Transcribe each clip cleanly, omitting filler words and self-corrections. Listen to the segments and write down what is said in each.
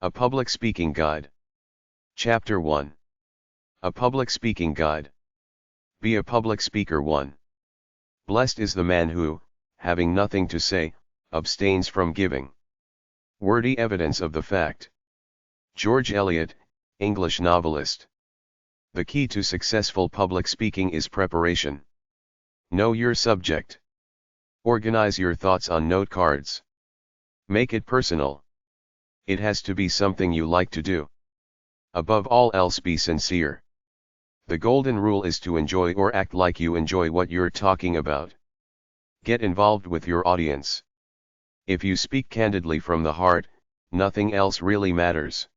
A Public Speaking Guide. Chapter 1. A Public Speaking Guide. Be a public speaker. 1. Blessed is the man who, having nothing to say, abstains from giving wordy evidence of the fact. George Eliot, English novelist. The key to successful public speaking is preparation. Know your subject. Organize your thoughts on note cards. Make it personal. It has to be something you like to do. Above all else, be sincere. The golden rule is to enjoy or act like you enjoy what you're talking about. Get involved with your audience. If you speak candidly from the heart, nothing else really matters.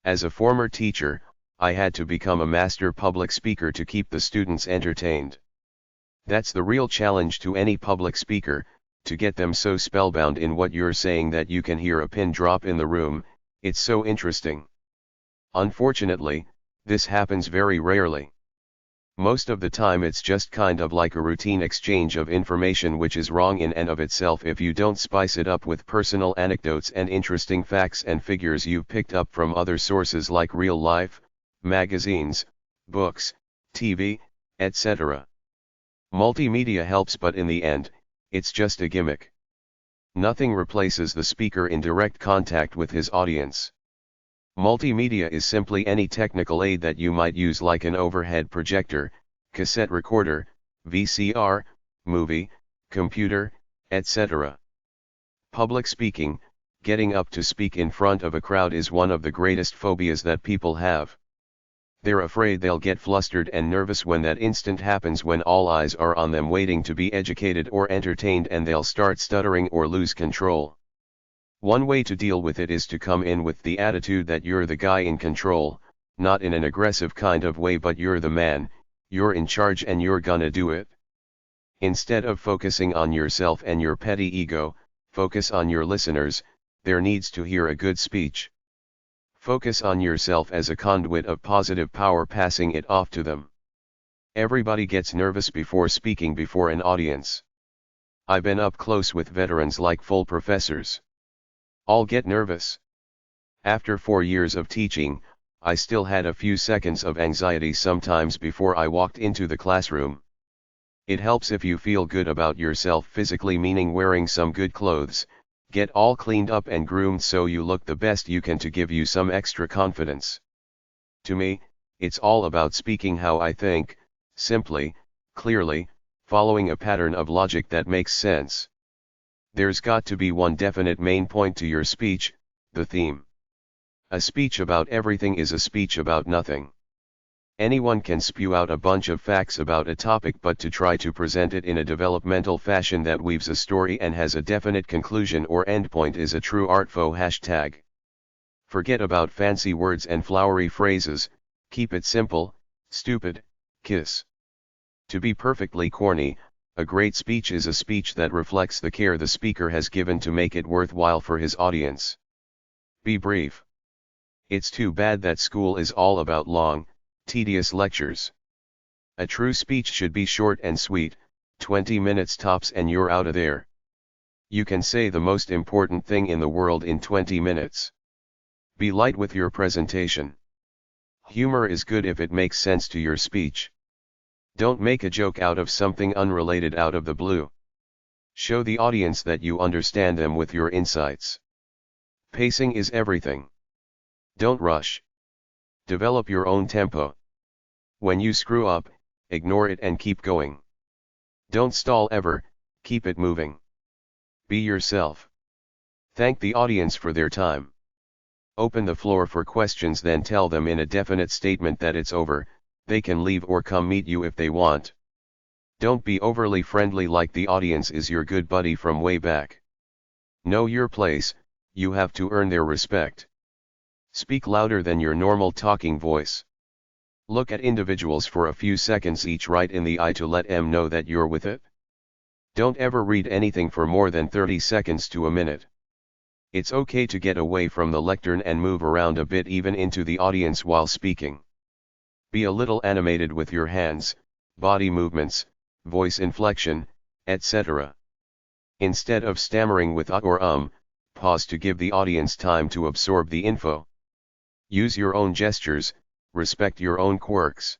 As a former teacher, I had to become a master public speaker to keep the students entertained. That's the real challenge to any public speaker, to get them so spellbound in what you're saying that you can hear a pin drop in the room. It's so interesting. Unfortunately, this happens very rarely. Most of the time it's just kind of like a routine exchange of information, which is wrong in and of itself if you don't spice it up with personal anecdotes and interesting facts and figures you've picked up from other sources like real life, magazines, books, TV, etc. Multimedia helps, but in the end, it's just a gimmick. Nothing replaces the speaker in direct contact with his audience. Multimedia is simply any technical aid that you might use, like an overhead projector, cassette recorder, VCR, movie, computer, etc. Public speaking, getting up to speak in front of a crowd, is one of the greatest phobias that people have. They're afraid they'll get flustered and nervous when that instant happens, when all eyes are on them waiting to be educated or entertained, and they'll start stuttering or lose control. One way to deal with it is to come in with the attitude that you're the guy in control, not in an aggressive kind of way, but you're the man, you're in charge and you're gonna do it. Instead of focusing on yourself and your petty ego, focus on your listeners, their needs to hear a good speech. Focus on yourself as a conduit of positive power, passing it off to them. Everybody gets nervous before speaking before an audience. I've been up close with veterans like full professors. All get nervous. After 4 years of teaching, I still had a few seconds of anxiety sometimes before I walked into the classroom. It helps if you feel good about yourself physically, meaning wearing some good clothes, get all cleaned up and groomed so you look the best you can, to give you some extra confidence. To me, it's all about speaking how I think, simply, clearly, following a pattern of logic that makes sense. There's got to be one definite main point to your speech, the theme. A speech about everything is a speech about nothing. Anyone can spew out a bunch of facts about a topic, but to try to present it in a developmental fashion that weaves a story and has a definite conclusion or endpoint is a true art form. Forget about fancy words and flowery phrases, keep it simple, stupid, kiss. To be perfectly corny, a great speech is a speech that reflects the care the speaker has given to make it worthwhile for his audience. Be brief. It's too bad that school is all about long, tedious lectures. A true speech should be short and sweet, 20 minutes tops and you're out of there. You can say the most important thing in the world in 20 minutes. Be light with your presentation. Humor is good if it makes sense to your speech. Don't make a joke out of something unrelated out of the blue. Show the audience that you understand them with your insights. Pacing is everything. Don't rush. Develop your own tempo. When you screw up, ignore it and keep going. Don't stall ever, keep it moving. Be yourself. Thank the audience for their time. Open the floor for questions, then tell them in a definite statement that it's over. They can leave or come meet you if they want. Don't be overly friendly like the audience is your good buddy from way back. Know your place, you have to earn their respect. Speak louder than your normal talking voice. Look at individuals for a few seconds each right in the eye to let them know that you're with it. Don't ever read anything for more than 30 seconds to a minute. It's okay to get away from the lectern and move around a bit, even into the audience while speaking. Be a little animated with your hands, body movements, voice inflection, etc. Instead of stammering with or pause to give the audience time to absorb the info. Use your own gestures, respect your own quirks.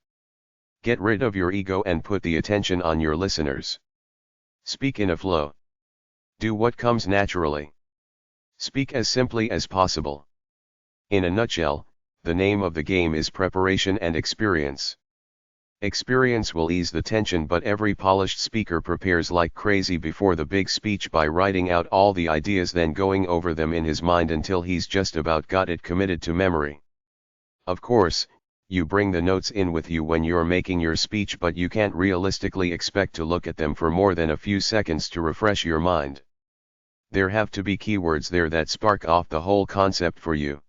Get rid of your ego and put the attention on your listeners. Speak in a flow. Do what comes naturally. Speak as simply as possible. In a nutshell, the name of the game is preparation and experience. Experience will ease the tension, but every polished speaker prepares like crazy before the big speech by writing out all the ideas, then going over them in his mind until he's just about got it committed to memory. Of course, you bring the notes in with you when you're making your speech, but you can't realistically expect to look at them for more than a few seconds to refresh your mind. There have to be keywords there that spark off the whole concept for you.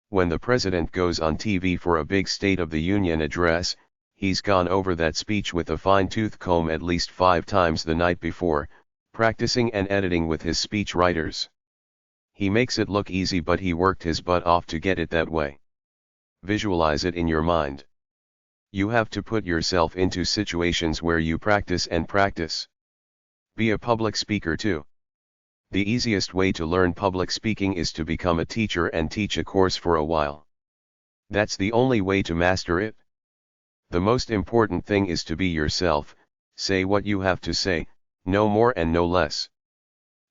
When the president goes on TV for a big State of the Union address, he's gone over that speech with a fine-tooth comb at least 5 times the night before, practicing and editing with his speech writers. He makes it look easy, but he worked his butt off to get it that way. Visualize it in your mind. You have to put yourself into situations where you practice and practice. Be a public speaker too. The easiest way to learn public speaking is to become a teacher and teach a course for a while. That's the only way to master it. The most important thing is to be yourself, say what you have to say, no more and no less.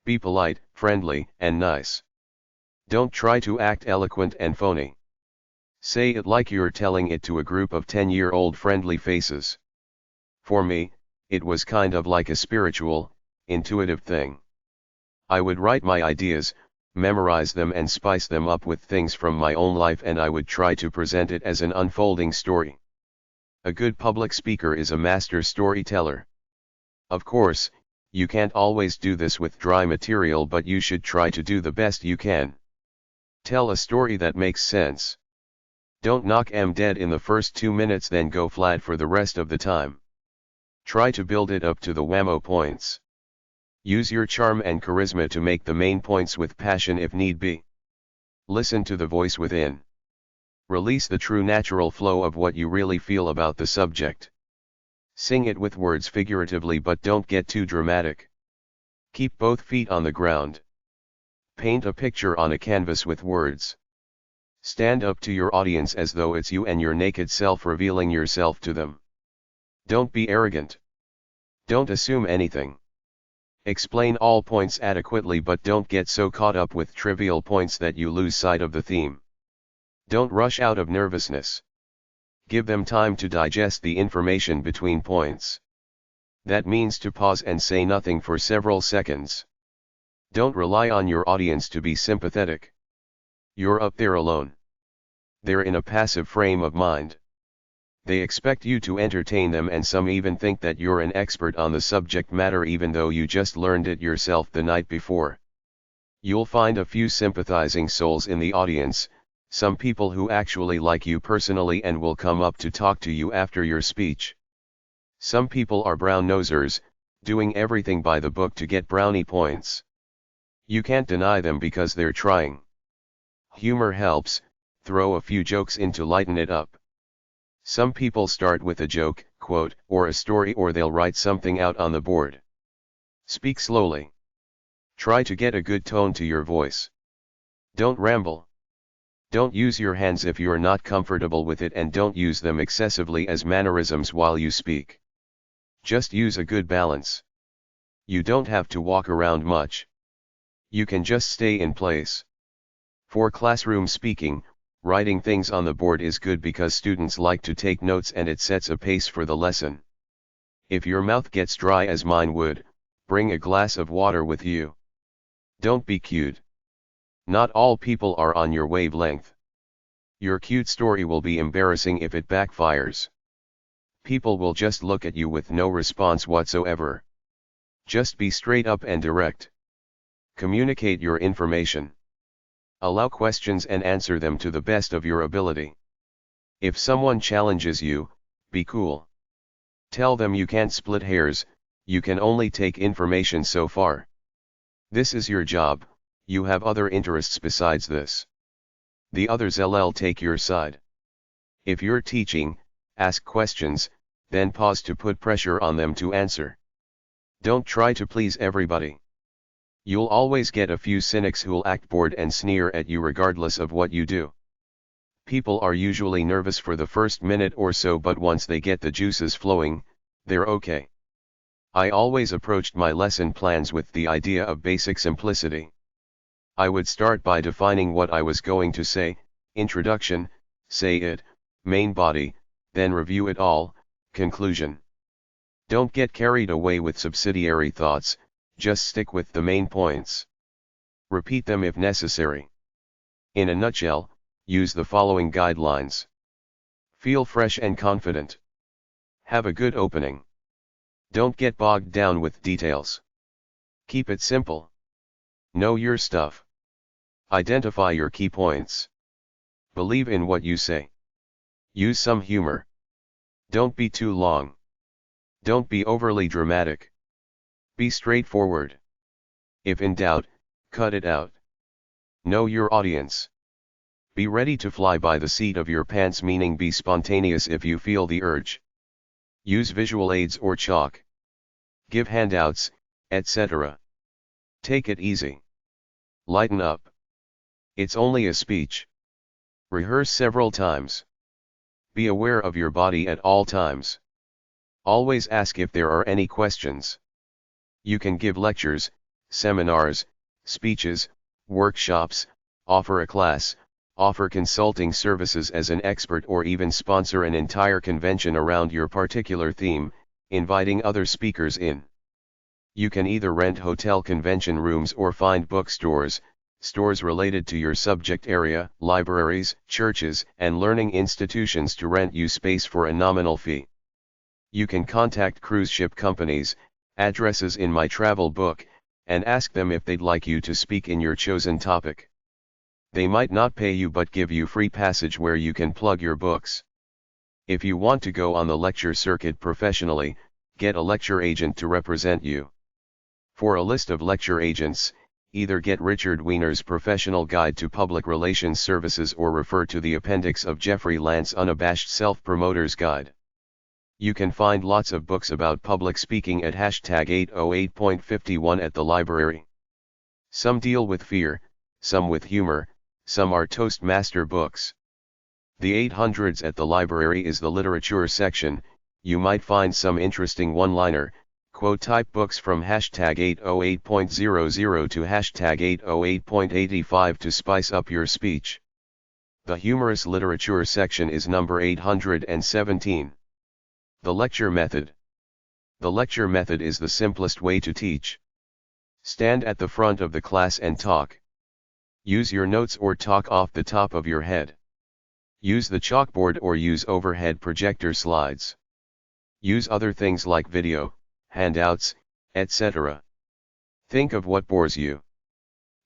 Be polite, friendly, and nice. Don't try to act eloquent and phony. Say it like you're telling it to a group of 10-year-old friendly faces. For me, it was kind of like a spiritual, intuitive thing. I would write my ideas, memorize them and spice them up with things from my own life, and I would try to present it as an unfolding story. A good public speaker is a master storyteller. Of course, you can't always do this with dry material, but you should try to do the best you can. Tell a story that makes sense. Don't knock 'em dead in the first 2 minutes, then go flat for the rest of the time. Try to build it up to the whammo points. Use your charm and charisma to make the main points with passion if need be. Listen to the voice within. Release the true natural flow of what you really feel about the subject. Sing it with words figuratively, but don't get too dramatic. Keep both feet on the ground. Paint a picture on a canvas with words. Stand up to your audience as though it's you and your naked self, revealing yourself to them. Don't be arrogant. Don't assume anything. Explain all points adequately, but don't get so caught up with trivial points that you lose sight of the theme. Don't rush out of nervousness. Give them time to digest the information between points. That means to pause and say nothing for several seconds. Don't rely on your audience to be sympathetic. You're up there alone. They're in a passive frame of mind. They expect you to entertain them, and some even think that you're an expert on the subject matter even though you just learned it yourself the night before. You'll find a few sympathizing souls in the audience, some people who actually like you personally and will come up to talk to you after your speech. Some people are brown-nosers, doing everything by the book to get brownie points. You can't deny them because they're trying. Humor helps, throw a few jokes in to lighten it up. Some people start with a joke, quote, or a story, or they'll write something out on the board. Speak slowly. Try to get a good tone to your voice. Don't ramble. Don't use your hands if you're not comfortable with it, and don't use them excessively as mannerisms while you speak. Just use a good balance. You don't have to walk around much. You can just stay in place. For classroom speaking, writing things on the board is good because students like to take notes and it sets a pace for the lesson. If your mouth gets dry as mine would, bring a glass of water with you. Don't be cute. Not all people are on your wavelength. Your cute story will be embarrassing if it backfires. People will just look at you with no response whatsoever. Just be straight up and direct. Communicate your information. Allow questions and answer them to the best of your ability. If someone challenges you, be cool. Tell them you can't split hairs, you can only take information so far. This is your job, you have other interests besides this. The others take your side. If you're teaching, ask questions, then pause to put pressure on them to answer. Don't try to please everybody. You'll always get a few cynics who'll act bored and sneer at you regardless of what you do. People are usually nervous for the first minute or so, but once they get the juices flowing, they're okay. I always approached my lesson plans with the idea of basic simplicity. I would start by defining what I was going to say, introduction, say it, main body, then review it all, conclusion. Don't get carried away with subsidiary thoughts, just stick with the main points. Repeat them if necessary. In a nutshell, use the following guidelines. Feel fresh and confident. Have a good opening. Don't get bogged down with details. Keep it simple. Know your stuff. Identify your key points. Believe in what you say. Use some humor. Don't be too long. Don't be overly dramatic. Be straightforward. If in doubt, cut it out. Know your audience. Be ready to fly by the seat of your pants, meaning be spontaneous if you feel the urge. Use visual aids or chalk. Give handouts, etc. Take it easy. Lighten up. It's only a speech. Rehearse several times. Be aware of your body at all times. Always ask if there are any questions. You can give lectures, seminars, speeches, workshops, offer a class, offer consulting services as an expert, or even sponsor an entire convention around your particular theme, inviting other speakers in. You can either rent hotel convention rooms or find bookstores, stores related to your subject area, libraries, churches, and learning institutions to rent you space for a nominal fee. You can contact cruise ship companies, addresses in my travel book, and ask them if they'd like you to speak in your chosen topic. They might not pay you but give you free passage where you can plug your books. If you want to go on the lecture circuit professionally, get a lecture agent to represent you. For a list of lecture agents, either get Richard Weiner's Professional Guide to Public Relations Services or refer to the appendix of Jeffrey Lant's Unabashed Self-Promoter's Guide. You can find lots of books about public speaking at #808.51 at the library. Some deal with fear, some with humor, some are Toastmaster books. The 800s at the library is the literature section. You might find some interesting one-liner, quote-type books from #808.00 to #808.85 to spice up your speech. The humorous literature section is number 817. The lecture method. The lecture method is the simplest way to teach. Stand at the front of the class and talk. Use your notes or talk off the top of your head. Use the chalkboard or use overhead projector slides. Use other things like video, handouts, etc. Think of what bores you.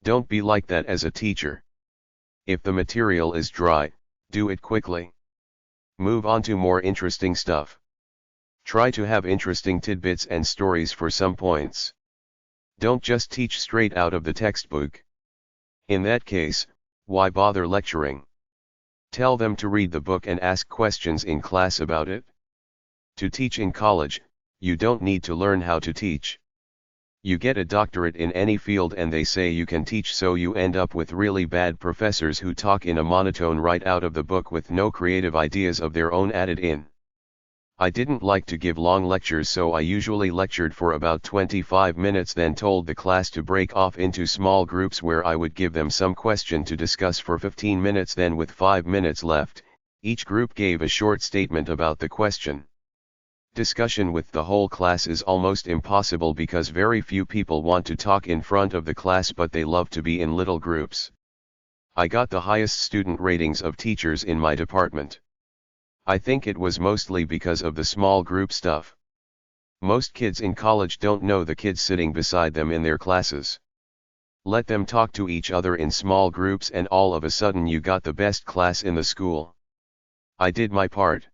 Don't be like that as a teacher. If the material is dry, do it quickly. Move on to more interesting stuff. Try to have interesting tidbits and stories for some points. Don't just teach straight out of the textbook. In that case, why bother lecturing? Tell them to read the book and ask questions in class about it. To teach in college, you don't need to learn how to teach. You get a doctorate in any field and they say you can teach, so you end up with really bad professors who talk in a monotone right out of the book with no creative ideas of their own added in. I didn't like to give long lectures, so I usually lectured for about 25 minutes, then told the class to break off into small groups where I would give them some question to discuss for 15 minutes. Then with 5 minutes left, each group gave a short statement about the question. Discussion with the whole class is almost impossible because very few people want to talk in front of the class, but they love to be in little groups. I got the highest student ratings of teachers in my department. I think it was mostly because of the small group stuff. Most kids in college don't know the kids sitting beside them in their classes. Let them talk to each other in small groups and all of a sudden you got the best class in the school. I did my part.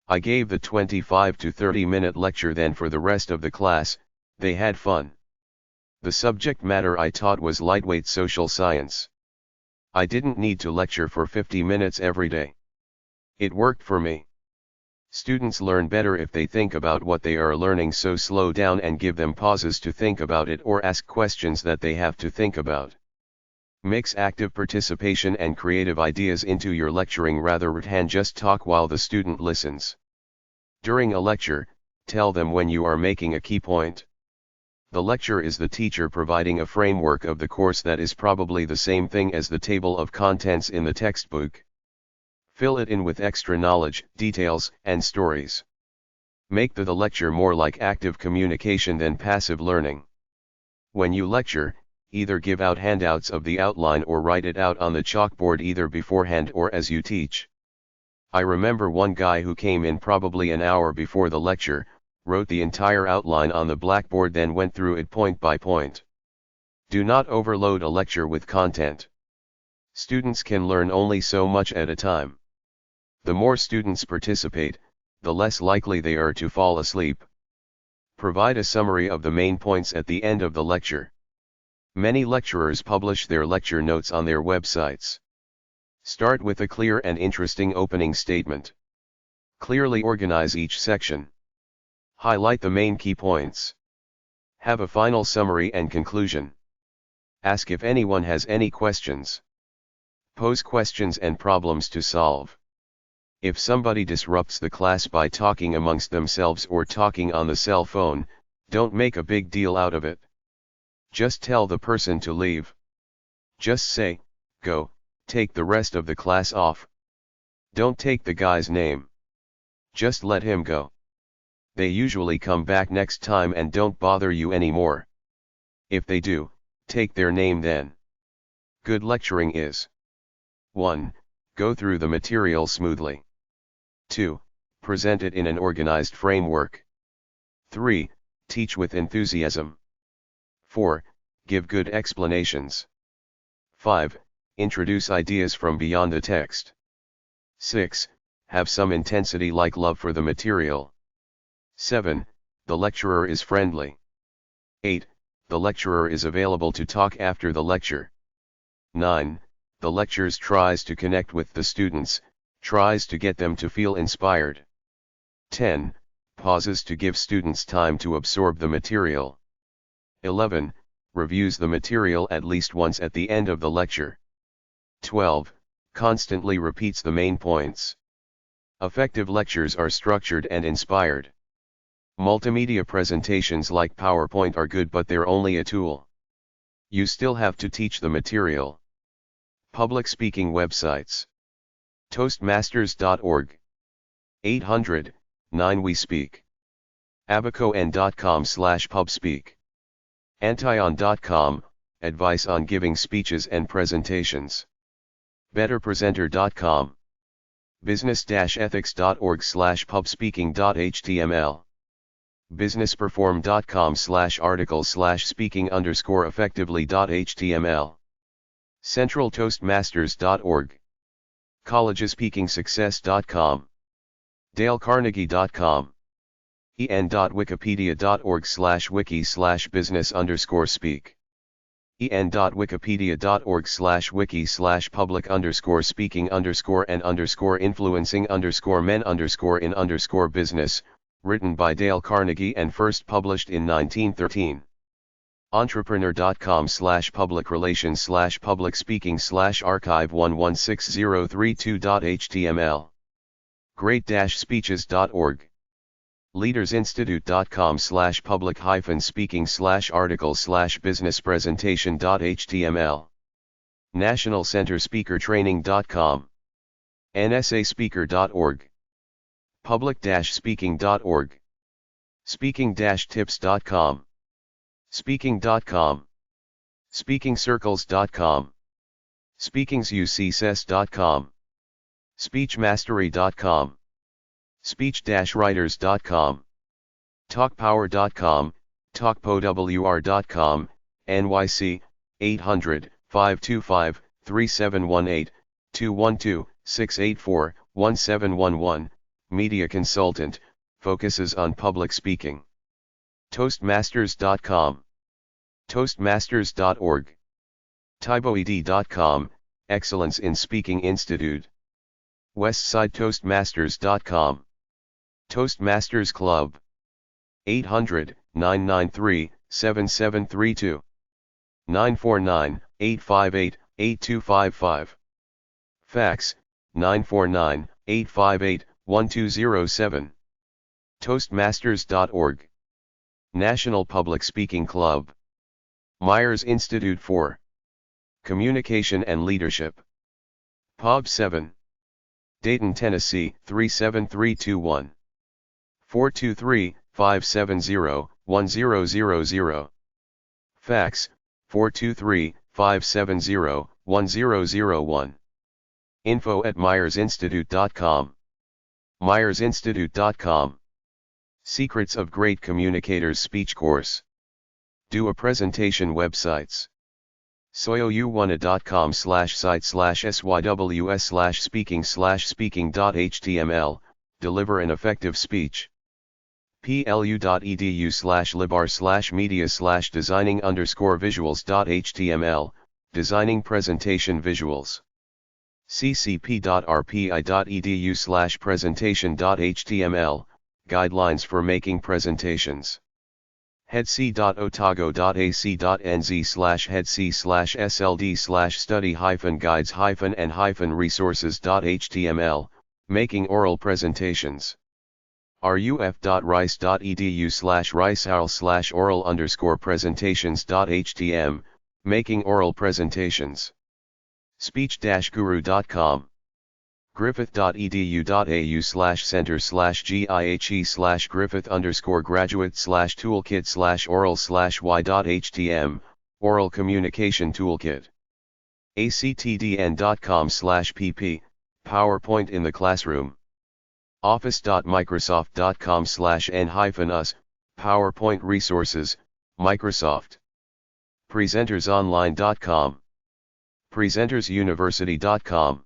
I gave the 25 to 30-minute lecture, then for the rest of the class, they had fun. The subject matter I taught was lightweight social science. I didn't need to lecture for 50 minutes every day. It worked for me. Students learn better if they think about what they are learning, so slow down and give them pauses to think about it or ask questions that they have to think about. Mix active participation and creative ideas into your lecturing rather than just talk while the student listens. During a lecture, tell them when you are making a key point. The lecture is the teacher providing a framework of the course that is probably the same thing as the table of contents in the textbook. Fill it in with extra knowledge, details, and stories. Make the lecture more like active communication than passive learning. When you lecture, either give out handouts of the outline or write it out on the chalkboard either beforehand or as you teach. I remember one guy who came in probably an hour before the lecture, wrote the entire outline on the blackboard, then went through it point by point. Do not overload a lecture with content. Students can learn only so much at a time. The more students participate, the less likely they are to fall asleep. Provide a summary of the main points at the end of the lecture. Many lecturers publish their lecture notes on their websites. Start with a clear and interesting opening statement. Clearly organize each section. Highlight the main key points. Have a final summary and conclusion. Ask if anyone has any questions. Pose questions and problems to solve. If somebody disrupts the class by talking amongst themselves or talking on the cell phone, don't make a big deal out of it. Just tell the person to leave. Just say, "Go, take the rest of the class off." Don't take the guy's name. Just let him go. They usually come back next time and don't bother you anymore. If they do, take their name then. Good lecturing is 1. Go through the material smoothly. 2. Present it in an organized framework. 3. Teach with enthusiasm. 4. Give good explanations. 5. Introduce ideas from beyond the text. 6. Have some intensity like love for the material. 7. The lecturer is friendly. 8. The lecturer is available to talk after the lecture. 9. The lectures tries to connect with the students, tries to get them to feel inspired. 10. Pauses to give students time to absorb the material. 11. Reviews the material at least once at the end of the lecture. 12. Constantly repeats the main points. Effective lectures are structured and inspired. Multimedia presentations like PowerPoint are good, but they're only a tool. You still have to teach the material. Public speaking websites. Toastmasters.org. 800-9-WE-SPEAK. abacon.com/pubspeak. Antion.com, advice on giving speeches and presentations. betterpresenter.com. business-ethics.org/pubspeaking.html. businessperform.com/article/speaking_effectively.html. centraltoastmasters.org. collegespeakingsuccess.com. dalecarnegie.com. en.wikipedia.org/wiki/business_speak. en.wikipedia.org/wiki/public_and_influencing_men_in_business, written by Dale Carnegie and first published in 1913. entrepreneur.com/public relations/public speaking/archive116032.html. great-speeches.org. leadersinstitute.com/public-speaking/article/business presentation.html. nationalcenterspeakertraining.com. nsaspeaker.org. public-speaking.org. speaking-tips.com. speaking.com. speakingcircles.com. speakingsuccess.com. speechmastery.com. speech-writers.com. talkpower.com, talkpowr.com, NYC, 800-525-3718, 212-684-1711, media consultant, focuses on public speaking. Toastmasters.com. Toastmasters.org. tyboed.com, Excellence in Speaking Institute. westsidetoastmasters.com. Toastmasters Club. 800-993-7732. 949-858-8255. Fax, 949-858-1207. Toastmasters.org. National Public Speaking Club. Myers Institute for Communication and Leadership. epub 7. Dayton, Tennessee, 37321. 423-570-1000. Fax, 423-570-1001. info@myersinstitute.com. myersinstitute.com. Secrets of Great Communicators Speech Course. Do a Presentation Websites. soyouwanna.com/site/syws/speaking/speaking.html, deliver an effective speech. plu.edu/libar/media/designing_visuals.html, designing presentation visuals. ccp.rpi.edu/presentation.html, guidelines for making presentations. headc.otago.ac.nz/headc/sld/study-guides-and-resources.html, making oral presentations. ruf.rice.edu/riceowl/oral_presentations.htm, making oral presentations. speech-guru.com. griffith.edu.au/center/GIHE/griffith_graduate/toolkit/oral/y.htm, oral communication toolkit. actdn.com/pp, PowerPoint in the classroom. office.microsoft.com/n-us, PowerPoint resources, Microsoft. presentersonline.com. presentersuniversity.com.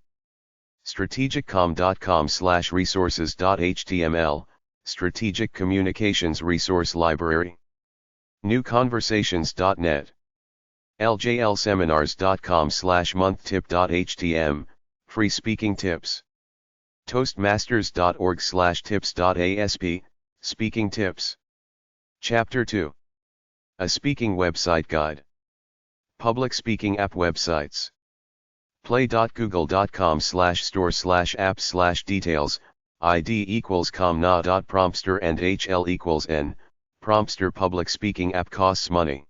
strategiccom.com/resources.html, Strategic Communications Resource Library. newconversations.net. ljlseminars.com/monktip.htm, free speaking tips. toastmasters.org/tips.asp, speaking tips. Chapter 2. A Speaking Website Guide. Public Speaking App Websites. play.google.com/store/apps/details, id equals comna.promptster and hl equals n, Promptster public speaking app costs money.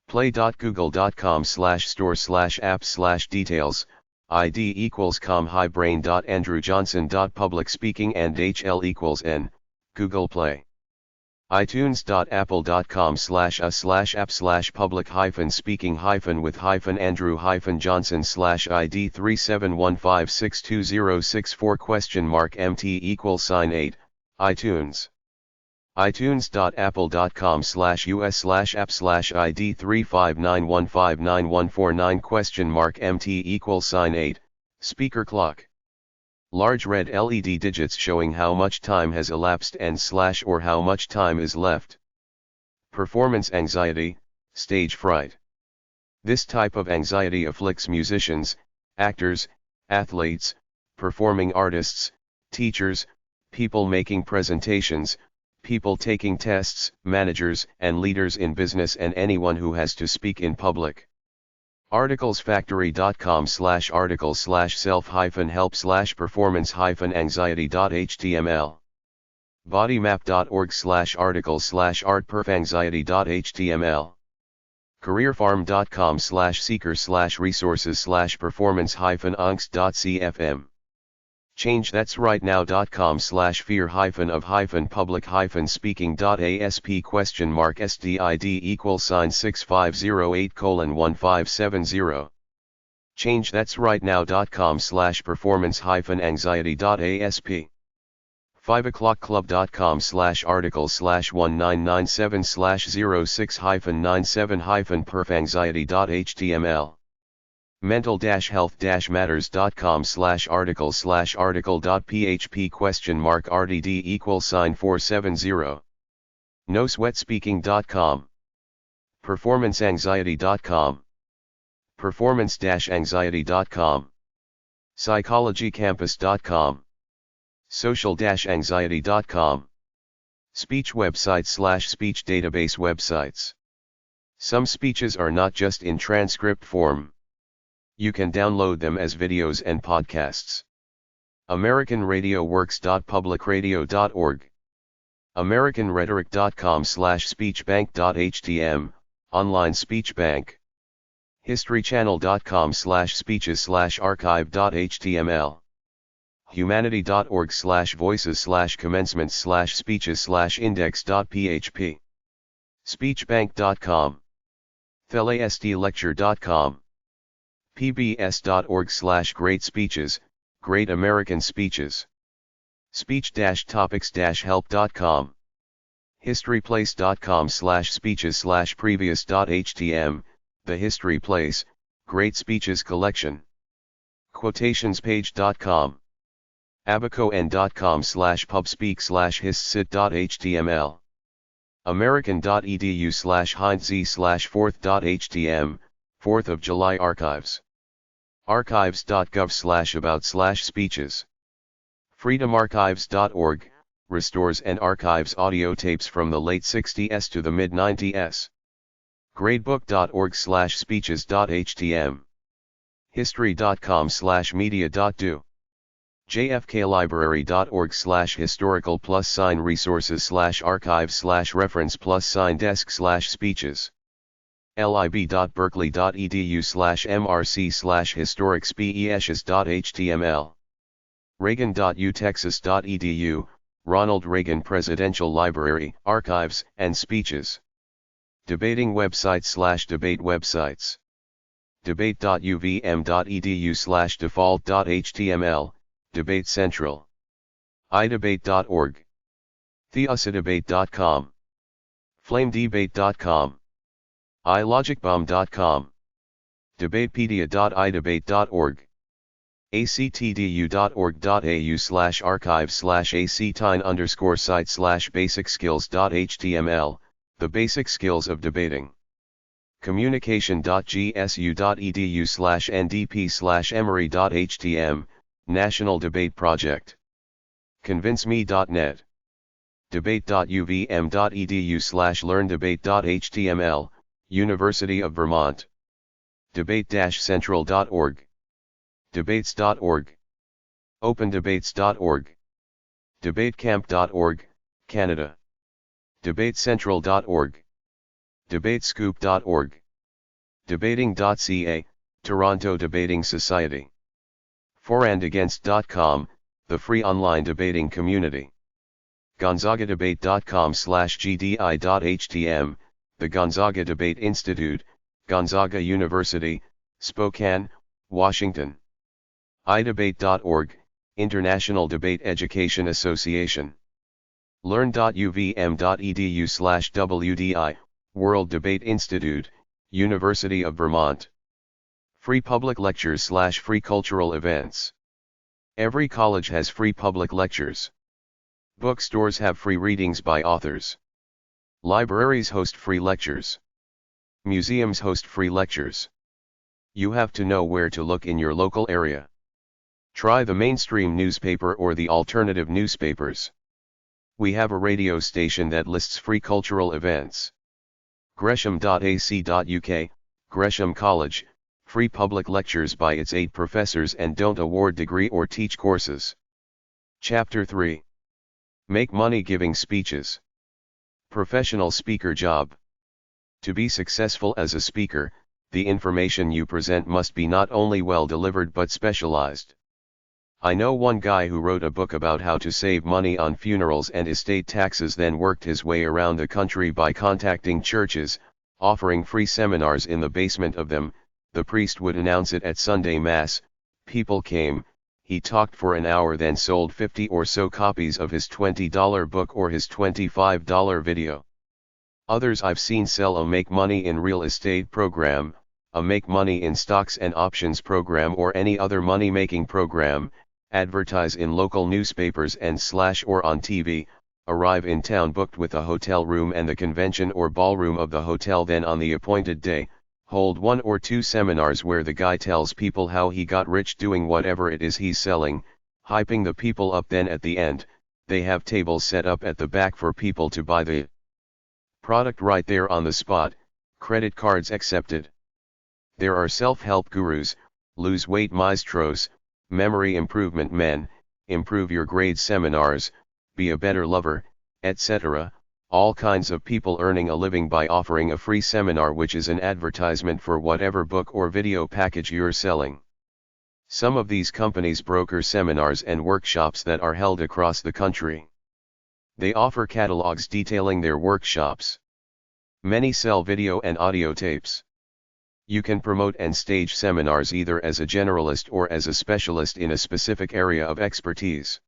play.google.com/store/apps/details, id equals com-highbrain.andrewjohnson.public speaking and hl equals n, Google Play. itunes.apple.com//public-speaking-with-Andrew-Johnson/id 3715620664 $MT=8, iTunes. itunes.apple.com/us/app/id 35915914 $MT=8, speaker clock. Large red LED digits showing how much time has elapsed and/or how much time is left. Performance anxiety, stage fright. This type of anxiety afflicts musicians, actors, athletes, performing artists, teachers, people making presentations, people taking tests, managers and leaders in business, and anyone who has to speak in public. articles-factory.com/article/self-help/performance-anxiety.html. bodymap.org/article/art-perf-anxiety.html. careerfarm.com/seekers/resources/performance-angst.cfm. changethat'srightnow.com/fear-of-public-speaking.asp?*6508:1570. changethat'srightnow.com/performance-anxiety.asp. 5o'clockclub.com/articles/199/06-97-perf-anxiety.html. mental-health-matters.com/article/article.php?RDD=470. nosweatspeaking.com. performanceanxiety.com. performance-anxiety.com. psychologycampus.com. social-anxiety.com. Speech websites / speech database websites. Some speeches are not just in transcript form. You can download them as videos and podcasts. AmericanRadioWorks.publicradio.org. AmericanRhetoric.com/speechbank.htm, online speech bank. HistoryChannel.com/speeches/archive.html. Humanity.org/voices/commencements/speeches/index.php. Speechbank.com. thelasdlecture.com. pbs.org/great speeches, Great American Speeches. Speech-topics-help.com. historyplace.com/speeches/previous.htm, The History Place, Great Speeches Collection. Quotationspage.com. abacon.com/pubspeak/histsit.html. american.edu/hindz/4th.htm, 4th of July Archives. archives.gov/about/speeches. freedomarchives.org, restores and archives audio tapes from the late 60s to the mid-90s. gradebook.org/speeches.htm. history.com/media.do. jfklibrary.org/historical+resources/archives/reference+desk/speeches. lib.berkeley.edu/mrc/historic-speeches.html. reagan.utexas.edu, Ronald Reagan Presidential Library, Archives, and Speeches. Debating websites/debate websites. debate.uvm.edu/default.html, Debate Central. idebate.org. theosidebate.com. flamedebate.com. ilogicbomb.com. debatepedia.idebate.org. actdu.org.au/archive/actine_site/basic-skills.html, The Basic Skills of Debating. communication.gsu.edu/ndp/emory.htm, National Debate Project. convinceme.net. debate.uvm.edu/learndebate.html, University of Vermont. debate-central.org. debates.org. opendebates.org. debatecamp.org, Canada. debatecentral.org. debatescoop.org. debating.ca, Toronto Debating Society. forandagainst.com, the free online debating community. gonzagadebate.com/gdi.htm, the Gonzaga Debate Institute, Gonzaga University, Spokane, Washington. idebate.org, International Debate Education Association. learn.uvm.edu/WDI, World Debate Institute, University of Vermont. Free public lectures/free cultural events. Every college has free public lectures. Bookstores have free readings by authors. Libraries host free lectures. Museums host free lectures. You have to know where to look in your local area. Try the mainstream newspaper or the alternative newspapers. We have a radio station that lists free cultural events. gresham.ac.uk, Gresham College, free public lectures by its 8 professors and don't award degree or teach courses. Chapter 3. Make money giving speeches. Professional speaker job. To be successful as a speaker, the information you present must be not only well delivered but specialized. I know one guy who wrote a book about how to save money on funerals and estate taxes, then worked his way around the country by contacting churches, offering free seminars in the basement of them. The priest would announce it at Sunday Mass, people came, he talked for an hour, then sold 50 or so copies of his $20 book or his $25 video. Others I've seen sell a make money in real estate program, a make money in stocks and options program, or any other money-making program, advertise in local newspapers and or on TV, arrive in town booked with a hotel room and the convention or ballroom of the hotel, then on the appointed day, hold 1 or 2 seminars where the guy tells people how he got rich doing whatever it is he's selling, hyping the people up. Then at the end, they have tables set up at the back for people to buy the product right there on the spot, credit cards accepted. There are self-help gurus, lose weight maestros, memory improvement men, improve your grades seminars, be a better lover, etc. All kinds of people earning a living by offering a free seminar which is an advertisement for whatever book or video package you're selling. Some of these companies broker seminars and workshops that are held across the country. They offer catalogs detailing their workshops. Many sell video and audio tapes. You can promote and stage seminars either as a generalist or as a specialist in a specific area of expertise.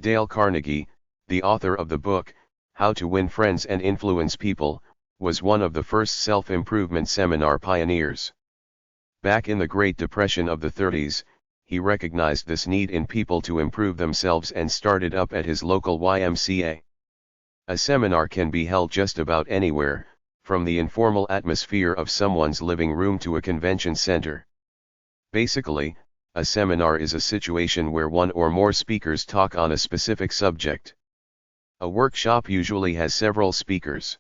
Dale Carnegie, the author of the book, How to Win Friends and Influence People, was one of the first self-improvement seminar pioneers. Back in the Great Depression of the 30s, he recognized this need in people to improve themselves and started up at his local YMCA. A seminar can be held just about anywhere, from the informal atmosphere of someone's living room to a convention center. Basically, a seminar is a situation where one or more speakers talk on a specific subject. A workshop usually has several speakers.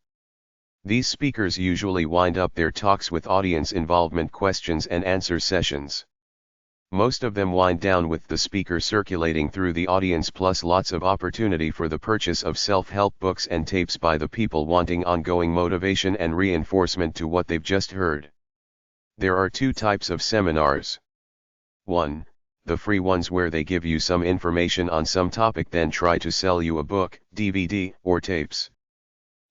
These speakers usually wind up their talks with audience involvement questions and answer sessions. Most of them wind down with the speaker circulating through the audience plus lots of opportunity for the purchase of self-help books and tapes by the people wanting ongoing motivation and reinforcement to what they've just heard. There are two types of seminars. 1. The free ones where they give you some information on some topic then try to sell you a book, DVD, or tapes.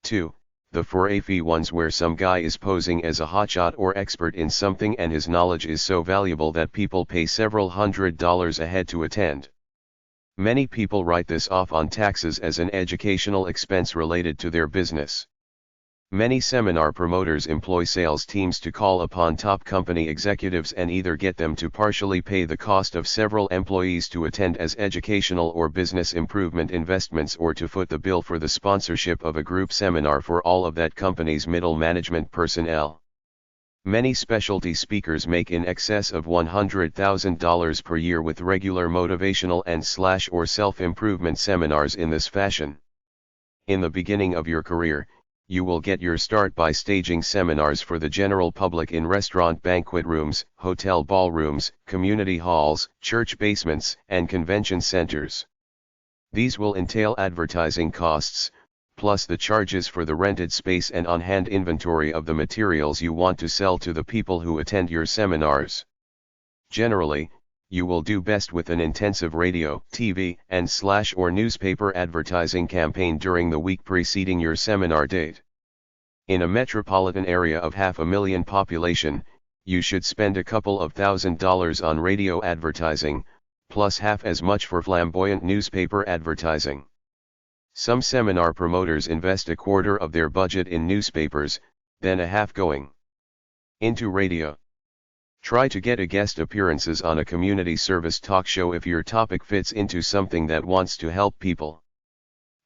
2. The for a fee ones where some guy is posing as a hotshot or expert in something and his knowledge is so valuable that people pay several $100s a head to attend. Many people write this off on taxes as an educational expense related to their business. Many seminar promoters employ sales teams to call upon top company executives and either get them to partially pay the cost of several employees to attend as educational or business improvement investments or to foot the bill for the sponsorship of a group seminar for all of that company's middle management personnel. Many specialty speakers make in excess of $100,000 per year with regular motivational and or self-improvement seminars in this fashion. In the beginning of your career, you will get your start by staging seminars for the general public in restaurant banquet rooms, hotel ballrooms, community halls, church basements, and convention centers. These will entail advertising costs, plus the charges for the rented space and on-hand inventory of the materials you want to sell to the people who attend your seminars. Generally, you will do best with an intensive radio, TV, and or newspaper advertising campaign during the week preceding your seminar date. In a metropolitan area of 500,000 population, you should spend a couple of $1,000s on radio advertising, plus half as much for flamboyant newspaper advertising. Some seminar promoters invest a quarter of their budget in newspapers, then a half going into radio. Try to get a guest appearances on a community service talk show if your topic fits into something that wants to help people.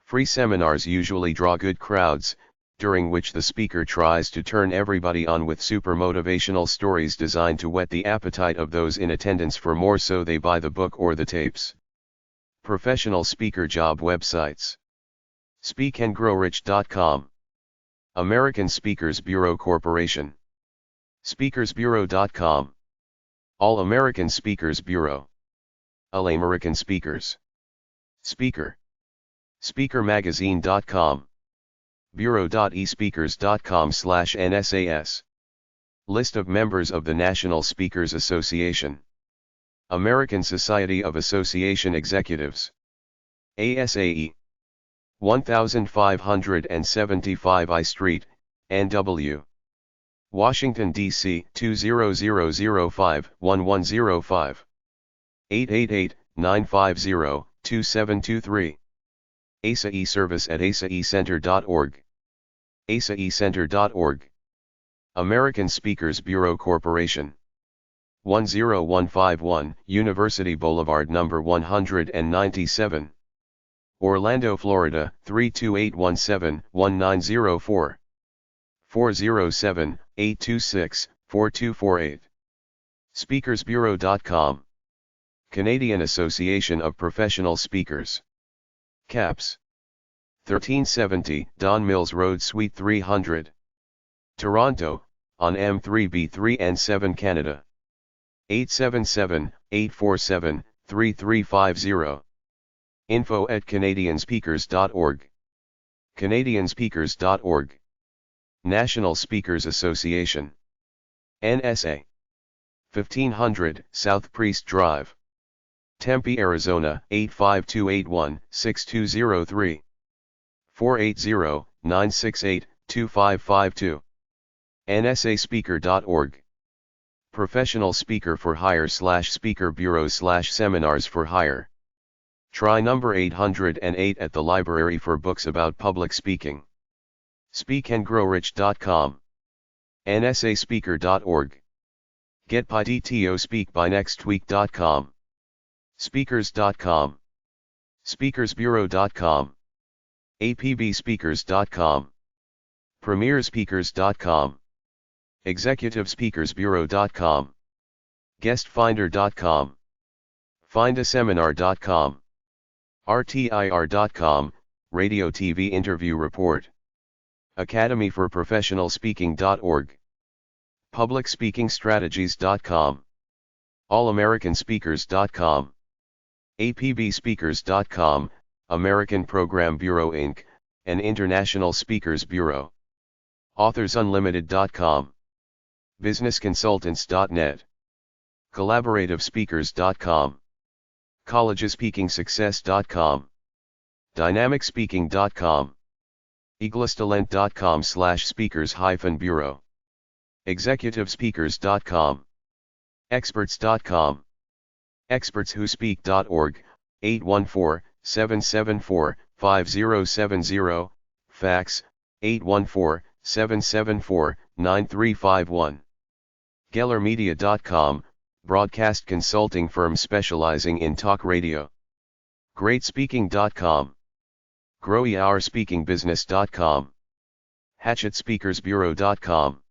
Free seminars usually draw good crowds, during which the speaker tries to turn everybody on with super motivational stories designed to whet the appetite of those in attendance for more so they buy the book or the tapes. Professional speaker job websites. speakandgrowrich.com. American Speakers Bureau Corporation. Speakersbureau.com. All American Speakers Bureau. All American Speakers. Speaker. Speakermagazine.com. Bureau.espeakers.com/NSAS. List of members of the National Speakers Association. American Society of Association Executives. ASAE. 1575 I Street, NW. Washington, D.C. 20005-1105. 888-950-2723. ASAE service at asaecenter.org. asaecenter.org. American Speakers Bureau Corporation. 10151 University Boulevard No. 197. Orlando, Florida 32817-1904. 407-826-4248. Speakersbureau.com. Canadian Association of Professional Speakers. CAPS. 1370 Don Mills Road Suite 300. Toronto, on M3B3N7 Canada. 877-847-3350. info@canadianspeakers.org. canadianspeakers.org. National Speakers Association. NSA. 1500 South Priest Drive. Tempe, Arizona 85281-6203. 480-968-2552. nsaspeaker.org. Professional Speaker for Hire / Speaker Bureau / Seminars for Hire. Try number 808 at the library for books about public speaking. speakandgrowrich.com. nsaspeaker.org. GetPyDTO speakbynextweek.com. Speakers.com. Speakersbureau.com. apbspeakers.com. premierspeakers.com. executivespeakersbureau.com. guestfinder.com. findaseminar.com. rtir.com, Radio TV Interview Report. Academy for Professional Speaking.org. publicspeakingstrategies.com. allamericans.com. apbspeakers.com, American Program Bureau Inc., and International Speakers Bureau. authorsunlimited.com. businessconsultants.net. collaborativespeakers.com. collegespeakingsuccess.com. dynamicspeaking.com. eaglistalent.com/speakers-bureau. executivespeakers.com. experts.com. expertswhospeak.org, 814-774-5070, fax, 814-774-9351. gellermedia.com, broadcast consulting firm specializing in talk radio. greatspeaking.com. growyourspeakingbusiness.com. hatchetspeakersbureau.com.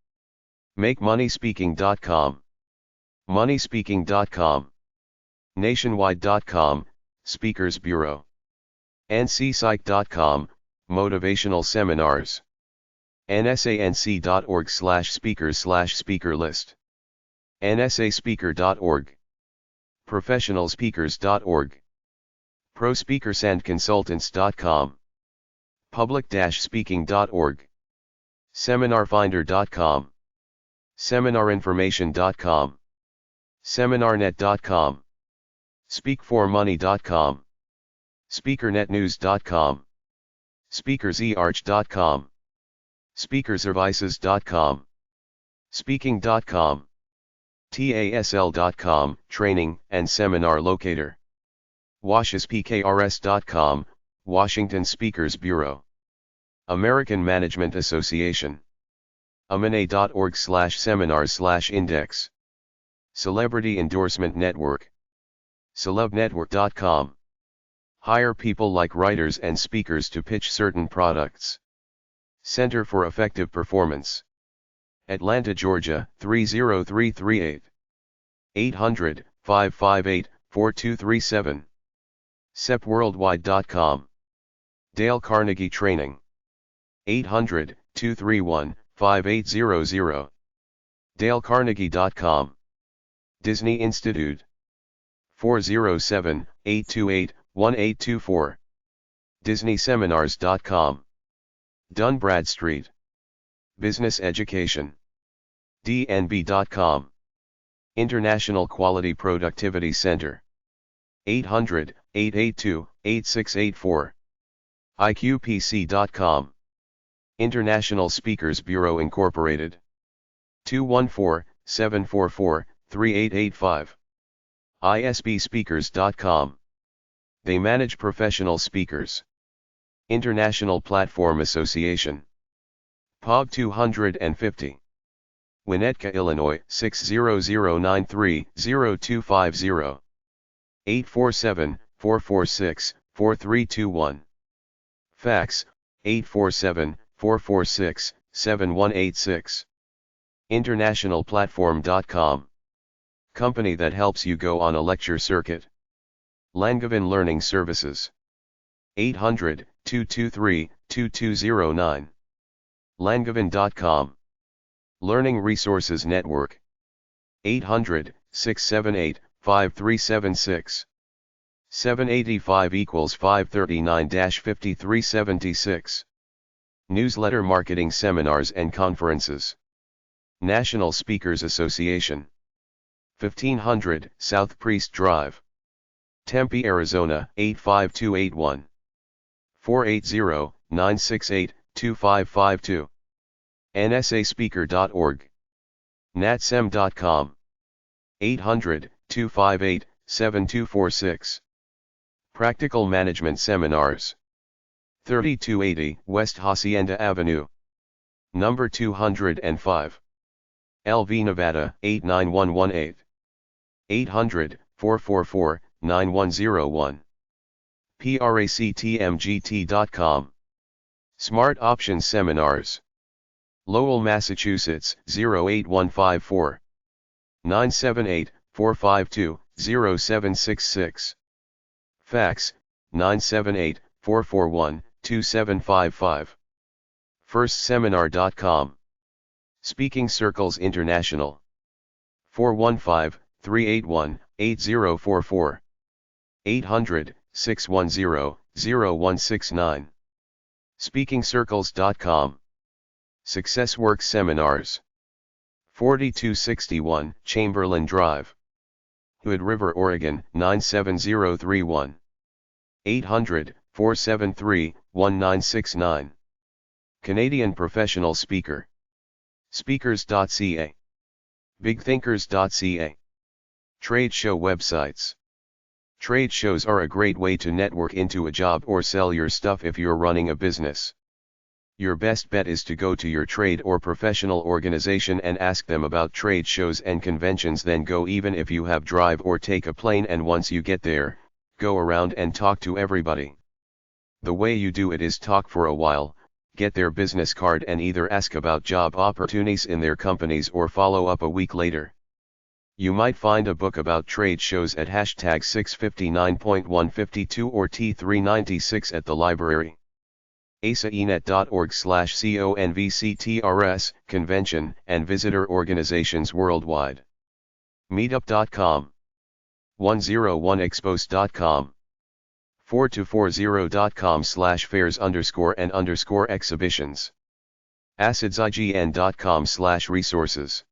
makemoneyspeaking.com. moneyspeaking.com. nationwide.com, Speakers Bureau. ncpsych.com, motivational seminars. nsanc.org/speakers/speaker list. nsaspeaker.org. professionalspeakers.org. prospeakersandconsultants.com. public-speaking.org. seminarfinder.com. seminarinformation.com. seminarnet.com. speakformoney.com. speakernetnews.com. speakerserarch.com. speakerservices.com. speaking.com. tasl.com, training and seminar locator. washspkrs.com, Washington Speakers Bureau. American Management Association. amana.org/seminars/index. Celebrity Endorsement Network. celebnetwork.com. Hire people like writers and speakers to pitch certain products. Center for Effective Performance. Atlanta, Georgia 30338. 800-558-4237. sepworldwide.com. Dale Carnegie Training. 800-231-5800. dalecarnegie.com. Disney Institute. 407-828-1824. disneyseminars.com. Dun Bradstreet. Business Education. dnb.com. International Quality Productivity Center. 800-882-8684. iqpc.com. International Speakers Bureau Incorporated. 214-744-3885. isbspeakers.com. They manage professional speakers. International Platform Association. POG 250. Winnetka, Illinois 60093-0250. 847-446-4321. Fax, 847-446-7186. Internationalplatform.com. Company that helps you go on a lecture circuit. Langevin Learning Services. 800-223-2209. Langevin.com. Learning Resources Network. 800-678-5376. 785 equals 539-5376. Newsletter Marketing Seminars and Conferences. National Speakers Association. 1500 South Priest Drive. Tempe, Arizona 85281. 480-968-2552. nsaspeaker.org. natsem.com. 800-258-7246. Practical Management Seminars. 3280 West Hacienda Avenue. Number 205. LV, Nevada 89118. 800-444-9101. practmgt.com. Smart Options Seminars. Lowell, Massachusetts 08154. 978-452-0766. Fax 978-441-2755. firstseminar.com. Speaking Circles International. 415-381-8044. 800-610-0169. speakingcircles.com. SuccessWorks Seminars. 4261 Chamberlain Drive. Hood River, Oregon 97031. 800-473-1969. Canadian Professional Speaker. Speakers.ca. Bigthinkers.ca. Trade show websites. Trade shows are a great way to network into a job or sell your stuff if you're running a business. Your best bet is to go to your trade or professional organization and ask them about trade shows and conventions. Then go, even if you have drive or take a plane, and once you get there, go around and talk to everybody. The way you do it is talk for a while, get their business card, and either ask about job opportunities in their companies or follow up a week later. You might find a book about trade shows at hashtag 659.152 or T396 at the library. asaenet.org/convctrs, convention and visitor organizations worldwide. Meetup.com. 101expos.com. 4240.com/fairs_and_exhibitions. acidsign.com/resources.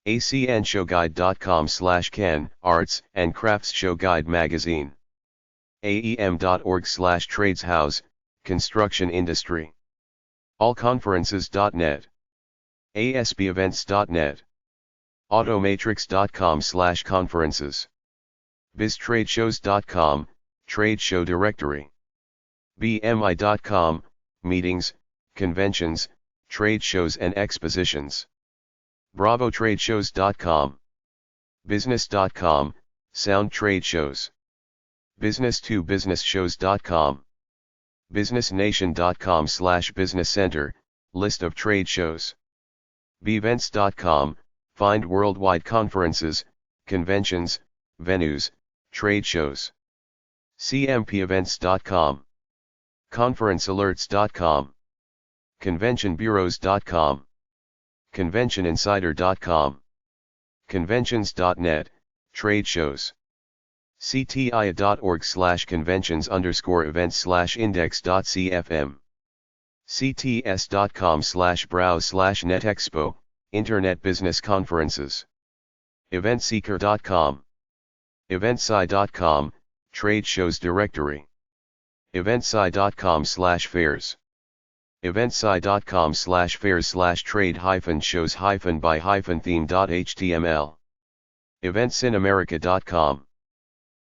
acnshowguide.com/can, arts and crafts show guide magazine. aem.org/tradeshouse, construction industry. allconferences.net. asbevents.net. automatrix.com/conferences. biztradeshows.com, trade show directory. bmi.com, meetings, conventions, trade shows and expositions. bravotradeshows.com. business.com, sound trade shows. business2businessshows.com. businessnation.com/business center, list of trade shows. bevents.com, find worldwide conferences, conventions, venues, trade shows. cmpevents.com. conferencealerts.com. conventionbureaus.com. conventioninsider.com. conventions.net, trade shows. ctia.org/conventions_events/index.cfm. cts.com/browse/netexpo, Internet Business Conferences. eventseeker.com. eventsci.com, trade shows directory. eventsci.com/fairs. eventsci.com/fairs/trade-shows-by-theme.html. eventsinamerica.com.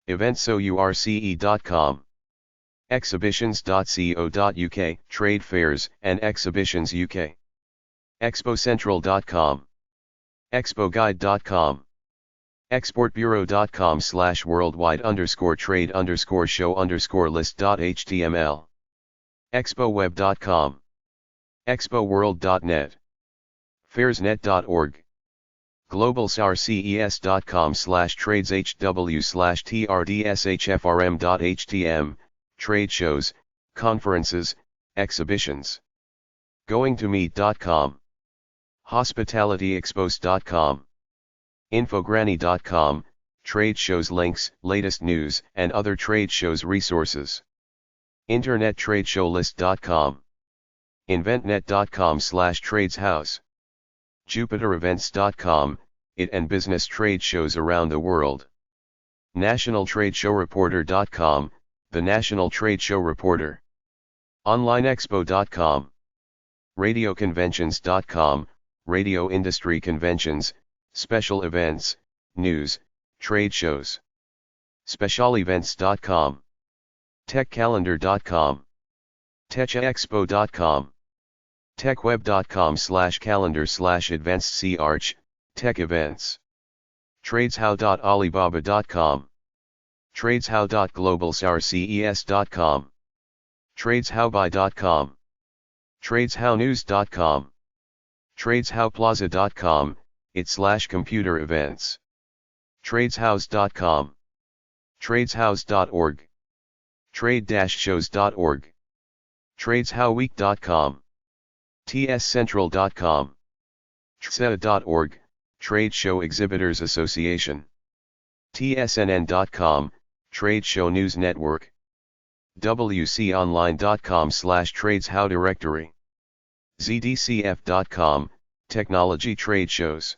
eventsource.com. exhibitions.co.uk, trade fairs and exhibitions UK. expocentral.com. expoguide.com. exportbureau.com/worldwide_trade_show_list.html. expoweb.com. expoworld.net. fairsnet.org. globalsarces.com/tradeshw/trdshfrm.htm, trade shows, conferences, exhibitions. goingtomeet.com, hospitalityexpos.com, infogranny.com, trade shows links, latest news, and other trade shows resources. internettradeshowlist.com, inventnet.com/tradeshouse, jupiterevents.com, IT and business trade shows around the world. nationaltradeshowreporter.com, the National Trade Show Reporter. onlineexpo.com, radioconventions.com, radio industry conventions, special events, news, trade shows. specialevents.com, techcalendar.com, techexpo.com, techweb.com/calendar/advanced-arch, tech events. tradeshow.alibaba.com, tradeshow.globalsarces.com, tradeshowbuy.com, tradeshownews.com, tradeshowplaza.com, IT/computer events. tradeshouse.com, tradeshouse.org, trade-shows.org, tradeshowweek.com, tscentral.com, tsea.org, Trade Show Exhibitors Association. tsnn.com, Trade Show News Network. wconline.com/tradeshow directory. zdcf.com, Technology Trade Shows.